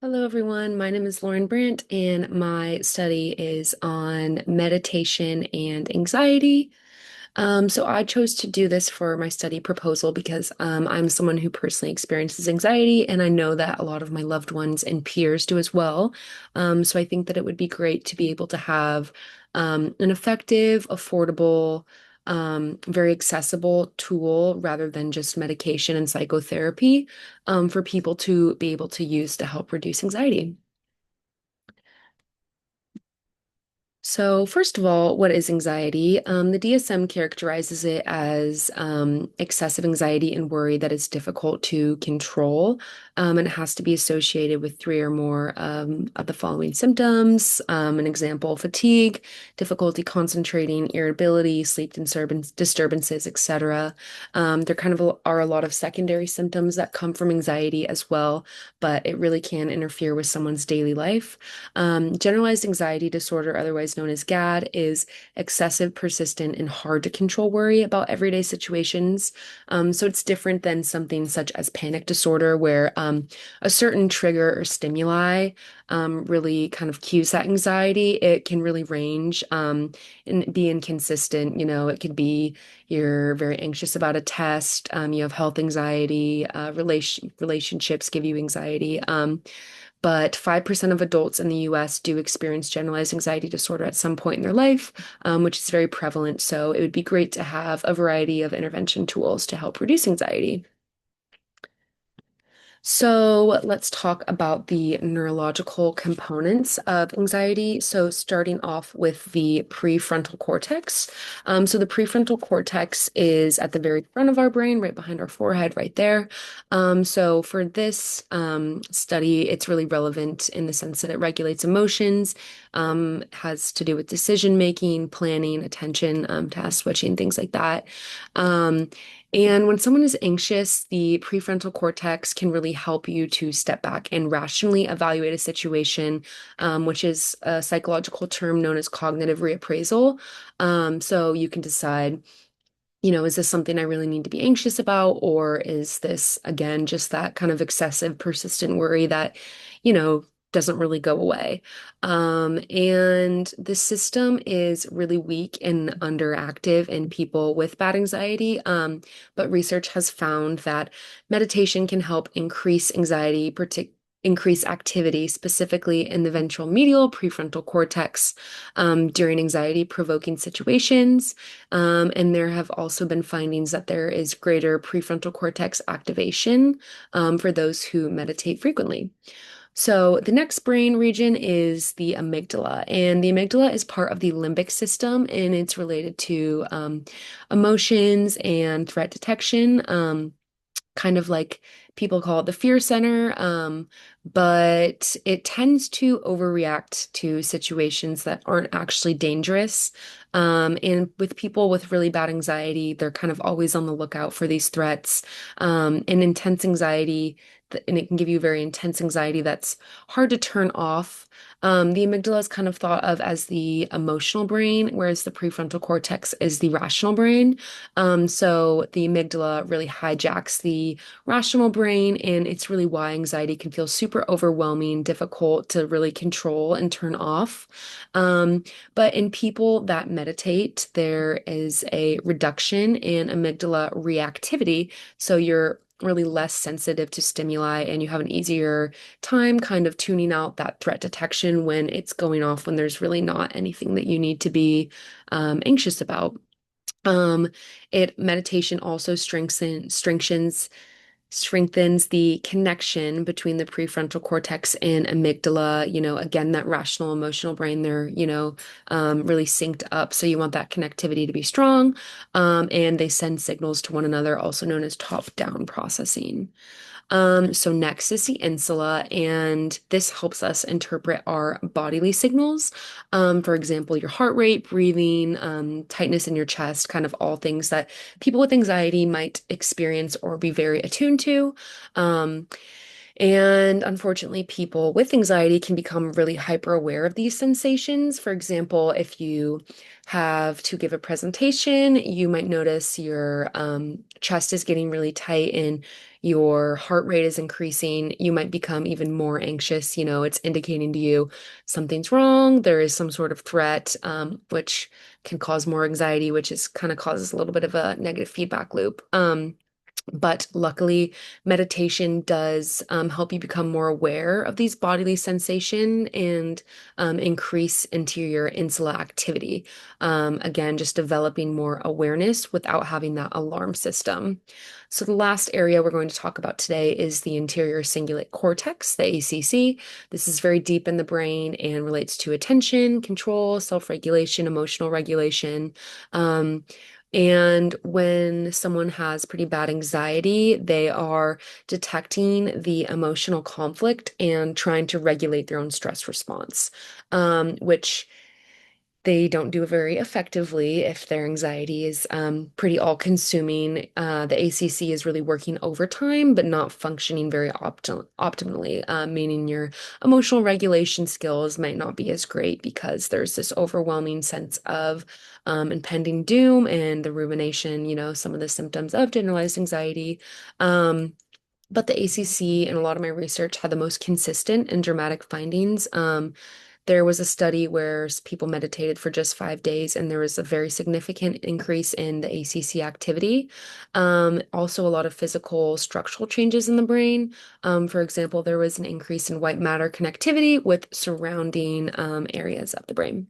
Hello, everyone. My name is Lauren Brandt, and my study is on meditation and anxiety. So I chose to do this for my study proposal because I'm someone who personally experiences anxiety, and I know that a lot of my loved ones and peers do as well. So I think that it would be great to be able to have an effective, affordable, very accessible tool rather than just medication and psychotherapy for people to be able to use to help reduce anxiety. So, first of all, what is anxiety? The DSM characterizes it as excessive anxiety and worry that is difficult to control, and it has to be associated with three or more of the following symptoms. An example, fatigue, difficulty concentrating, irritability, disturbances, etc. There kind of are a lot of secondary symptoms that come from anxiety as well, but it really can interfere with someone's daily life. Generalized anxiety disorder, otherwise known as GAD, is excessive, persistent, and hard to control worry about everyday situations. So it's different than something such as panic disorder, where a certain trigger or stimuli really kind of cues that anxiety. It can really range and be inconsistent. It could be you're very anxious about a test, you have health anxiety, relationships give you anxiety. But 5% of adults in the US do experience generalized anxiety disorder at some point in their life, which is very prevalent. So it would be great to have a variety of intervention tools to help reduce anxiety. So let's talk about the neurological components of anxiety. So starting off with the prefrontal cortex. So the prefrontal cortex is at the very front of our brain, right behind our forehead, right there. So for this study, it's really relevant in the sense that it regulates emotions, has to do with decision making, planning, attention, task switching, things like that. Um, and when someone is anxious, the prefrontal cortex can really help you to step back and rationally evaluate a situation, which is a psychological term known as cognitive reappraisal. So you can decide, is this something I really need to be anxious about? Or is this, again, just that kind of excessive, persistent worry that, you know, doesn't really go away? And the system is really weak and underactive in people with bad anxiety. But research has found that meditation can help increase anxiety, increase activity, specifically in the ventral medial prefrontal cortex during anxiety provoking situations. And there have also been findings that there is greater prefrontal cortex activation for those who meditate frequently. So the next brain region is the amygdala, and the amygdala is part of the limbic system, and it's related to emotions and threat detection. Kind of like people call it the fear center, but it tends to overreact to situations that aren't actually dangerous. And with people with really bad anxiety, they're kind of always on the lookout for these threats, and intense anxiety, and it can give you very intense anxiety that's hard to turn off. The amygdala is kind of thought of as the emotional brain, whereas the prefrontal cortex is the rational brain. So the amygdala really hijacks the rational brain, and it's really why anxiety can feel super overwhelming, difficult to really control and turn off. But in people that meditate, there is a reduction in amygdala reactivity. So you're really less sensitive to stimuli and you have an easier time kind of tuning out that threat detection when it's going off when there's really not anything that you need to be anxious about. Um, it meditation also strengthens the connection between the prefrontal cortex and amygdala. Again, that rational emotional brain, they're, really synced up. So you want that connectivity to be strong. And they send signals to one another, also known as top-down processing. So next is the insula, and this helps us interpret our bodily signals. For example, your heart rate, breathing, tightness in your chest, kind of all things that people with anxiety might experience or be very attuned to. Um, And unfortunately, people with anxiety can become really hyper aware of these sensations. For example, if you have to give a presentation, you might notice your chest is getting really tight and your heart rate is increasing. You might become even more anxious. It's indicating to you something's wrong. There is some sort of threat, which can cause more anxiety, which is kind of causes a little bit of a negative feedback loop. But luckily, meditation does help you become more aware of these bodily sensation and increase interior insula activity. Again, just developing more awareness without having that alarm system. So the last area we're going to talk about today is the anterior cingulate cortex, the ACC. This is very deep in the brain and relates to attention, control, self-regulation, emotional regulation. And when someone has pretty bad anxiety, they are detecting the emotional conflict and trying to regulate their own stress response, which they don't do very effectively if their anxiety is pretty all-consuming. The ACC is really working overtime, but not functioning very optimally, meaning your emotional regulation skills might not be as great because there's this overwhelming sense of impending doom and the rumination, some of the symptoms of generalized anxiety. But the ACC in a lot of my research had the most consistent and dramatic findings. There was a study where people meditated for just 5 days, and there was a very significant increase in the ACC activity. Also, a lot of physical structural changes in the brain. For example, there was an increase in white matter connectivity with surrounding areas of the brain.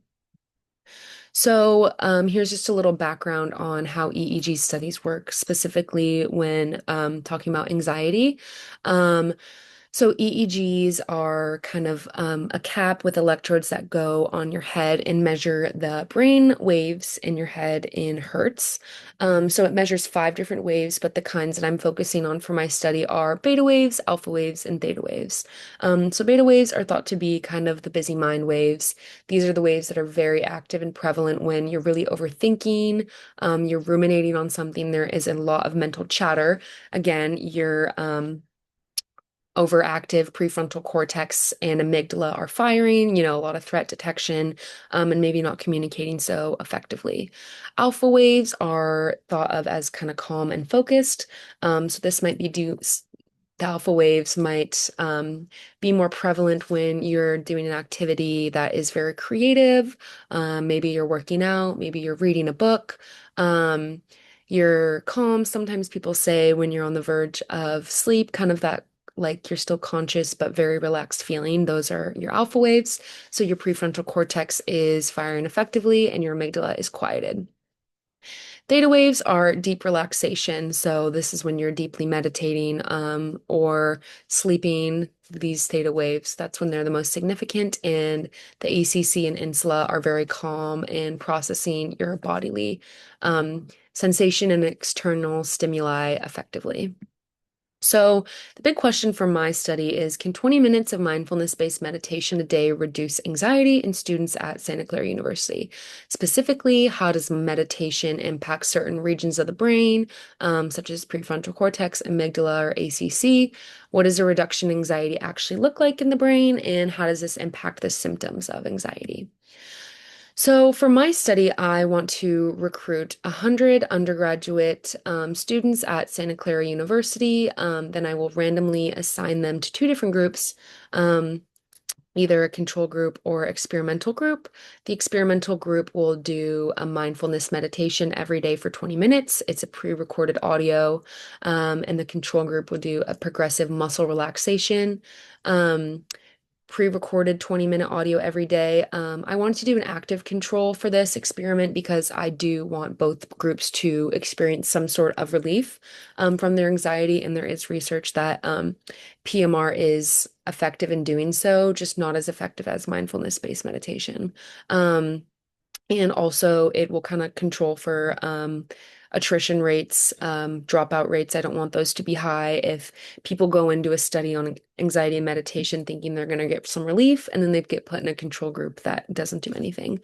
So, here's just a little background on how EEG studies work, specifically when talking about anxiety. Um, so EEGs are kind of a cap with electrodes that go on your head and measure the brain waves in your head in hertz. So it measures 5 different waves, but the kinds that I'm focusing on for my study are beta waves, alpha waves, and theta waves. So beta waves are thought to be kind of the busy mind waves. These are the waves that are very active and prevalent when you're really overthinking, you're ruminating on something, there is a lot of mental chatter. Again, you're overactive prefrontal cortex and amygdala are firing, a lot of threat detection, and maybe not communicating so effectively. Alpha waves are thought of as kind of calm and focused. So this might be the alpha waves might be more prevalent when you're doing an activity that is very creative. Maybe you're working out, maybe you're reading a book. Um, you're calm. Sometimes people say when you're on the verge of sleep, kind of that like you're still conscious but very relaxed feeling. Those are your alpha waves. So your prefrontal cortex is firing effectively and your amygdala is quieted. Theta waves are deep relaxation. So this is when you're deeply meditating or sleeping. These theta waves, that's when they're the most significant. And the ACC and insula are very calm and processing your bodily sensation and external stimuli effectively. So, the big question for my study is, can 20 minutes of mindfulness-based meditation a day reduce anxiety in students at Santa Clara University? Specifically, how does meditation impact certain regions of the brain, such as prefrontal cortex, amygdala, or ACC? What does a reduction in anxiety actually look like in the brain, and how does this impact the symptoms of anxiety? So, for my study, I want to recruit 100 undergraduate students at Santa Clara University. Then I will randomly assign them to 2 different groups, um, either a control group or experimental group. The experimental group will do a mindfulness meditation every day for 20 minutes. It's a pre-recorded audio, and the control group will do a progressive muscle relaxation. Um, Pre-recorded 20-minute audio every day. I wanted to do an active control for this experiment because I do want both groups to experience some sort of relief from their anxiety, and there is research that PMR is effective in doing so, just not as effective as mindfulness-based meditation. And also, it will kind of control for attrition rates, dropout rates. I don't want those to be high. If people go into a study on anxiety and meditation thinking they're going to get some relief, and then they get put in a control group that doesn't do anything.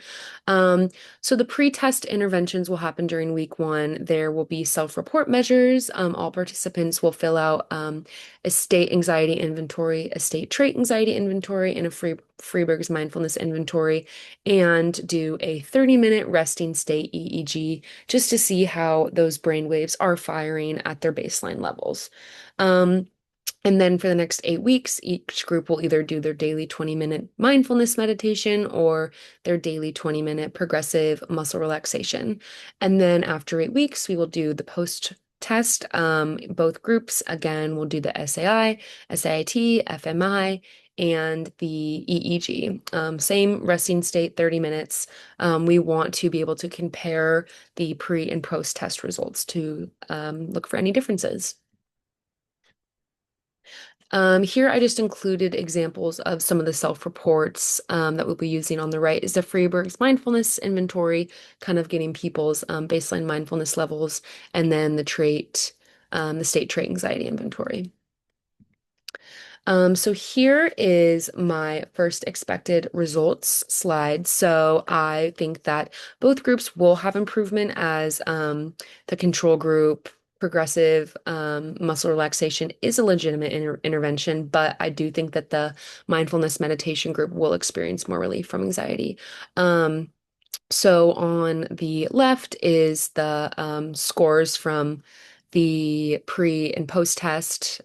Um, so the pre-test interventions will happen during week 1. There will be self-report measures. All participants will fill out a state anxiety inventory, a state trait anxiety inventory, and a Freiberg's mindfulness inventory, and do a 30-minute resting state EEG just to see how those brain waves are firing at their baseline levels. Um, and then for the next 8 weeks, each group will either do their daily 20-minute mindfulness meditation or their daily 20-minute progressive muscle relaxation. And then after 8 weeks, we will do the post test. Both groups, again, will do the SAI, SAIT, FMI, and the EEG. Same resting state, 30 minutes. We want to be able to compare the pre and post test results to look for any differences. Here I just included examples of some of the self-reports that we'll be using. On the right is the Freiberg's mindfulness inventory, kind of getting people's baseline mindfulness levels, and then the state trait anxiety inventory. So here is my first expected results slide. So I think that both groups will have improvement as the control group progressive muscle relaxation is a legitimate intervention, but I do think that the mindfulness meditation group will experience more relief from anxiety. So on the left is the scores from the pre and post test.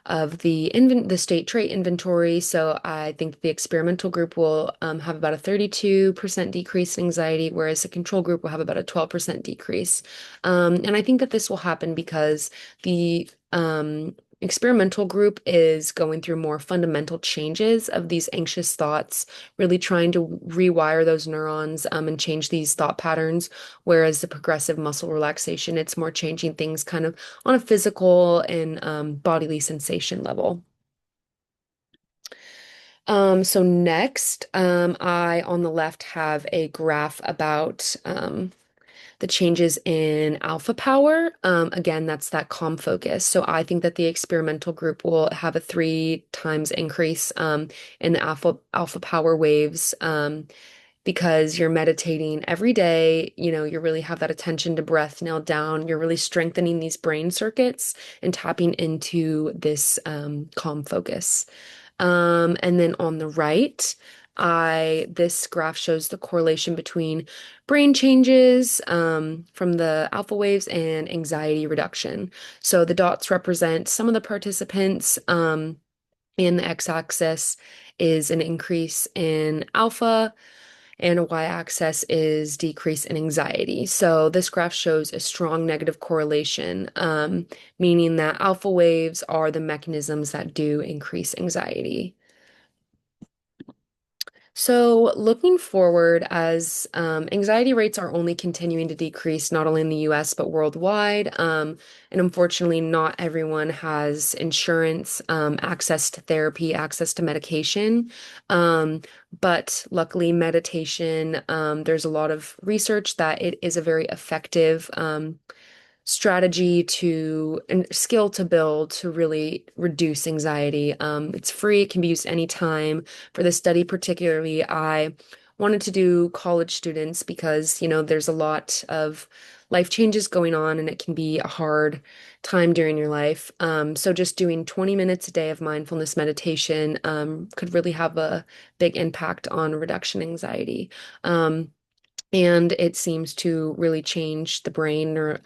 Of the state trait inventory. So I think the experimental group will have about a 32% decrease in anxiety, whereas the control group will have about a 12% decrease. And I think that this will happen because the experimental group is going through more fundamental changes of these anxious thoughts, really trying to rewire those neurons and change these thought patterns. Whereas the progressive muscle relaxation, it's more changing things kind of on a physical and bodily sensation level. So next, I on the left have a graph about the changes in alpha power. Again, that's that calm focus. So I think that the experimental group will have a 3 times increase in the alpha power waves. Because you're meditating every day, you really have that attention to breath nailed down. You're really strengthening these brain circuits and tapping into this calm focus. And then on the right, this graph shows the correlation between brain changes from the alpha waves and anxiety reduction. So the dots represent some of the participants, and the x-axis is an increase in alpha, and a y-axis is decrease in anxiety. So this graph shows a strong negative correlation, meaning that alpha waves are the mechanisms that do increase anxiety. So, looking forward, as anxiety rates are only continuing to decrease, not only in the US, but worldwide. And unfortunately, not everyone has insurance, access to therapy, access to medication. Um, but luckily, meditation, there's a lot of research that it is a very effective strategy to and skill to build to really reduce anxiety. It's free, it can be used anytime. For this study, particularly, I wanted to do college students because, there's a lot of life changes going on and it can be a hard time during your life. So just doing 20 minutes a day of mindfulness meditation could really have a big impact on reduction anxiety. And it seems to really change the brain or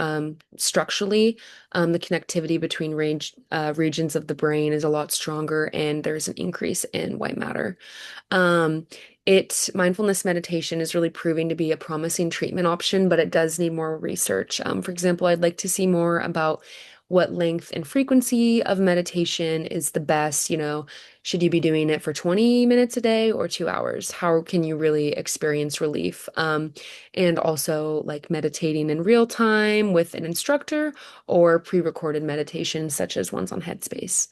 structurally. The connectivity between regions of the brain is a lot stronger, and there's an increase in white matter. Um, Mindfulness meditation is really proving to be a promising treatment option, but it does need more research. For example, I'd like to see more about what length and frequency of meditation is the best. Should you be doing it for 20 minutes a day or 2 hours? How can you really experience relief? And also like meditating in real time with an instructor or pre-recorded meditations such as ones on Headspace.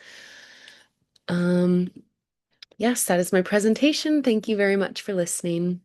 Um, yes, that is my presentation. Thank you very much for listening.